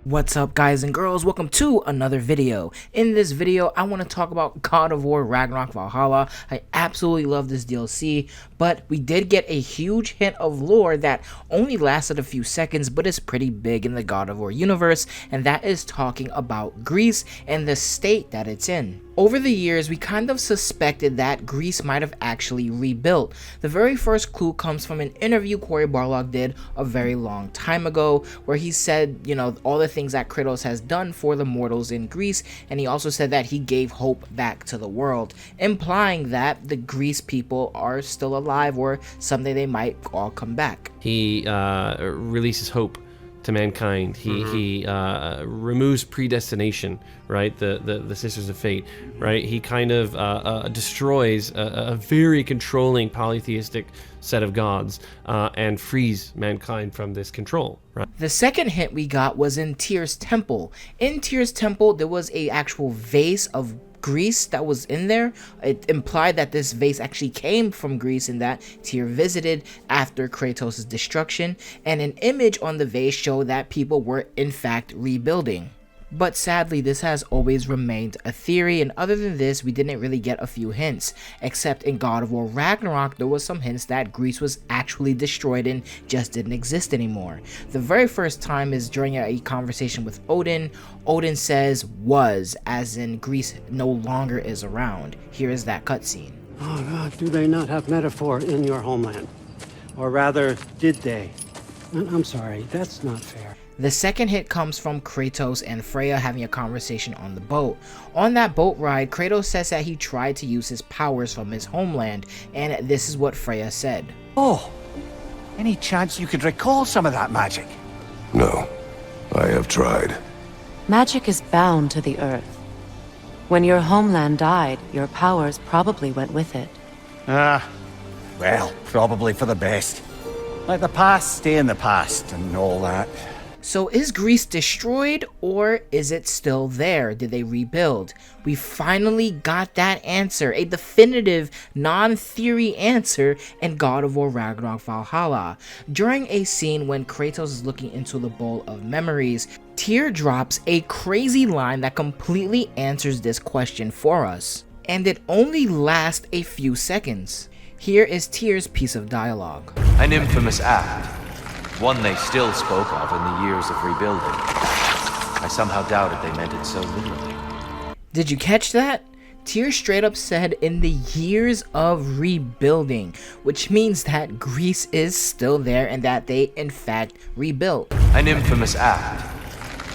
What's up, guys and girls? Welcome to another video. In this video, I want to talk about God of War Ragnarok Valhalla. I absolutely love this DLC, but we did get a huge hint of lore that only lasted a few seconds, but is pretty big in the God of War universe, and that is talking about Greece and the state that it's in. Over the years, we kind of suspected that Greece might have actually rebuilt. The very first clue comes from an interview Cory Barlog did a very long time ago, where he said, all the things that Kratos has done for the mortals in Greece, and he also said that he gave hope back to the world, implying that the Greece people are still alive, or someday they might all come back. He releases hope to mankind. He removes predestination, right? The Sisters of Fate, right? He kind of destroys a very controlling polytheistic set of gods and frees mankind from this control, right? The second hint we got was in Tyr's temple. In Tyr's temple, there was a actual vase of Greece that was in there. It implied that this vase actually came from Greece and that Tyr visited after Kratos' destruction, and an image on the vase showed that people were in fact rebuilding. But sadly, this has always remained a theory, and other than this, we didn't really get a few hints, except in God of War Ragnarok, there was some hints that Greece was actually destroyed and just didn't exist anymore. The very first time is during a conversation with Odin. Odin says was, as in Greece no longer is around. Here is that cutscene. Oh God, do they not have metaphor in your homeland? Or rather, did they? I'm sorry, that's not fair. The second hit comes from Kratos and Freya having a conversation on the boat. On that boat ride, Kratos says that he tried to use his powers from his homeland, and this is what Freya said. Oh, any chance you could recall some of that magic? No, I have tried. Magic is bound to the earth. When your homeland died, your powers probably went with it. Well, probably for the best. Let the past stay in the past and all that. So is Greece destroyed, or is it still there? Did they rebuild? We finally got that answer, a definitive non-theory answer in God of War Ragnarok Valhalla. During a scene when Kratos is looking into the bowl of memories, Tyr drops a crazy line that completely answers this question for us, and it only lasts a few seconds. Here is Tyr's piece of dialogue. An infamous act. One they still spoke of in the years of rebuilding. I somehow doubted they meant it so literally. Did you catch that? Tyr straight up said in the years of rebuilding, which means that Greece is still there and that they in fact rebuilt. An infamous act.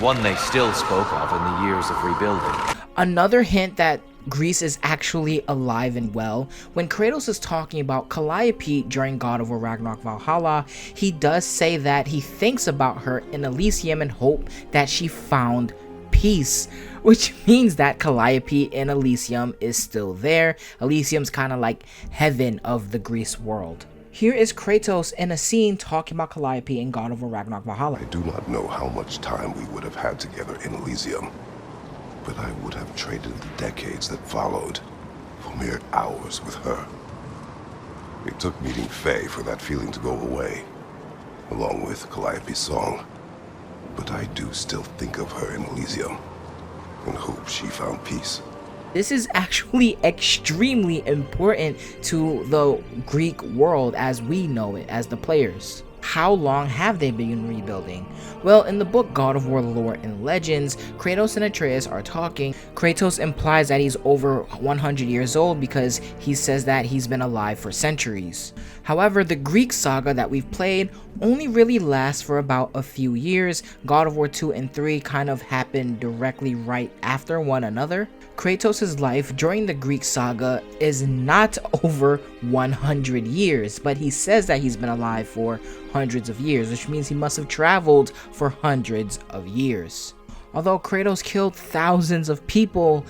One they still spoke of in the years of rebuilding. Another hint that Greece is actually alive and well. When Kratos is talking about Calliope during God of War Ragnarok Valhalla, he does say that he thinks about her in Elysium and hope that she found peace, which means that Calliope in Elysium is still there. Elysium's kind of like heaven of the Greece world. Here is Kratos in a scene talking about Calliope in God of War Ragnarok Valhalla. I do not know how much time we would have had together in Elysium, but I would have traded the decades that followed for mere hours with her. It took meeting Faye for that feeling to go away, along with Calliope's song. But I do still think of her in Elysium, and hope she found peace. This is actually extremely important to the Greek world as we know it, as the players. How long have they been rebuilding? Well, in the book God of War Lore and Legends, Kratos and Atreus are talking. Kratos implies that he's over 100 years old because he says that he's been alive for centuries. However, the Greek saga that we've played only really lasts for about a few years. God of War 2 and 3 kind of happened directly right after one another. Kratos' life during the Greek saga is not over 100 years, but he says that he's been alive for hundreds of years, which means he must have traveled for hundreds of years. Although Kratos killed thousands of people,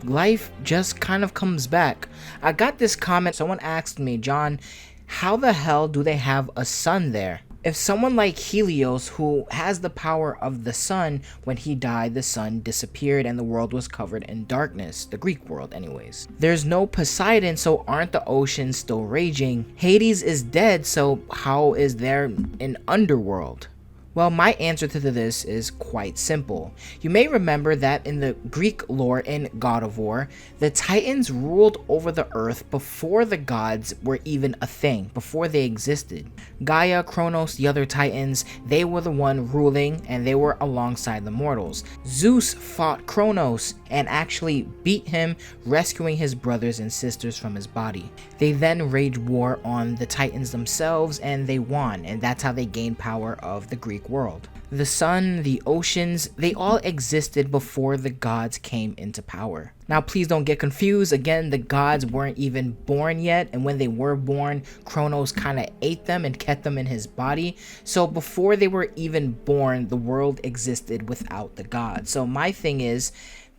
life just kind of comes back. I got this comment, someone asked me, John, how the hell do they have a sun there? If someone like Helios, who has the power of the sun, when he died, the sun disappeared and the world was covered in darkness, the Greek world anyways. There's no Poseidon, so aren't the oceans still raging? Hades is dead, so how is there an underworld? Well, my answer to this is quite simple. You may remember that in the Greek lore in God of War, the Titans ruled over the earth before the gods were even a thing, before they existed. Gaia, Kronos, the other Titans, they were the one ruling and they were alongside the mortals. Zeus fought Kronos and actually beat him, rescuing his brothers and sisters from his body. They then waged war on the Titans themselves and they won, and that's how they gained power of the Greek world. The sun, the oceans, they all existed before the gods came into power. Now please don't get confused, again the gods weren't even born yet, and when they were born, Kronos kind of ate them and kept them in his body. So before they were even born, the world existed without the gods. So my thing is,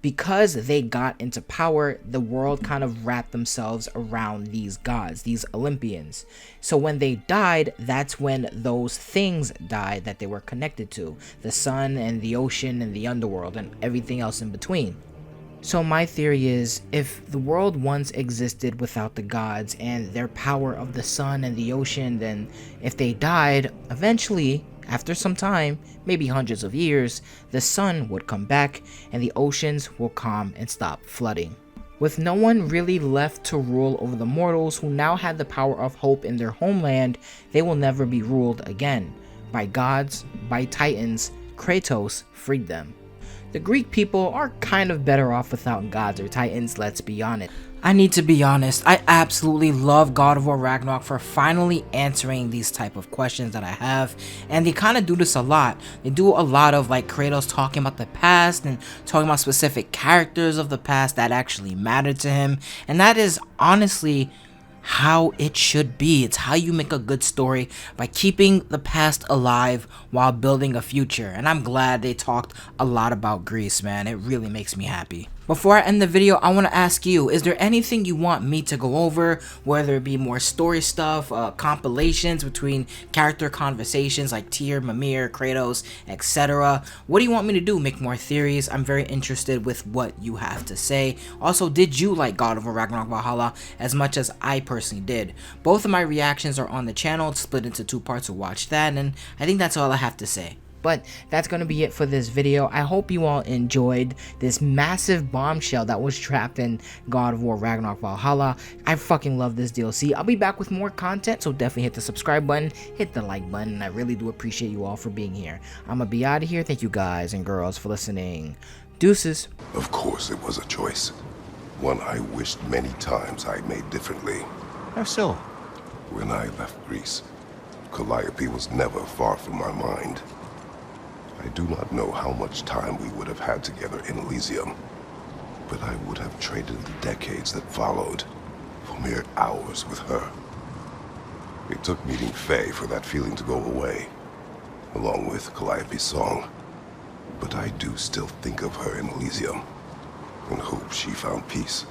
because they got into power, the world kind of wrapped themselves around these gods, these Olympians. So when they died, that's when those things died that they were connected to. The sun and the ocean and the underworld and everything else in between. So my theory is, if the world once existed without the gods and their power of the sun and the ocean, then if they died, eventually, after some time, maybe hundreds of years, the sun would come back and the oceans will calm and stop flooding. With no one really left to rule over the mortals who now had the power of hope in their homeland, they will never be ruled again. By gods, by titans, Kratos freed them. The Greek people are kind of better off without gods or titans, let's be honest. I need to be honest, I absolutely love God of War Ragnarok for finally answering these type of questions that I have, and they kind of do this a lot. They do a lot of like Kratos talking about the past and talking about specific characters of the past that actually mattered to him, and that is honestly how it should be. It's how you make a good story, by keeping the past alive while building a future. And I'm glad they talked a lot about Greece, man. It really makes me happy. Before I end the video, I want to ask you, is there anything you want me to go over, whether it be more story stuff, compilations between character conversations like Tyr, Mimir, Kratos, etc.? What do you want me to do? Make more theories? I'm very interested with what you have to say. Also, did you like God of War Ragnarok Valhalla as much as I personally did? Both of my reactions are on the channel. It's split into 2 parts, to watch that, and I think that's all I have to say. But that's going to be it for this video. I hope you all enjoyed this massive bombshell that was trapped in God of War Ragnarok Valhalla. I fucking love this DLC. I'll be back with more content, so definitely hit the subscribe button, hit the like button, and I really do appreciate you all for being here. I'm going to be out of here. Thank you guys and girls for listening. Deuces. Of course it was a choice. One I wished many times I'd made differently. How so? When I left Greece, Calliope was never far from my mind. I do not know how much time we would have had together in Elysium, but I would have traded the decades that followed for mere hours with her. It took meeting Faye for that feeling to go away, along with Calliope's song. But I do still think of her in Elysium, and hope she found peace.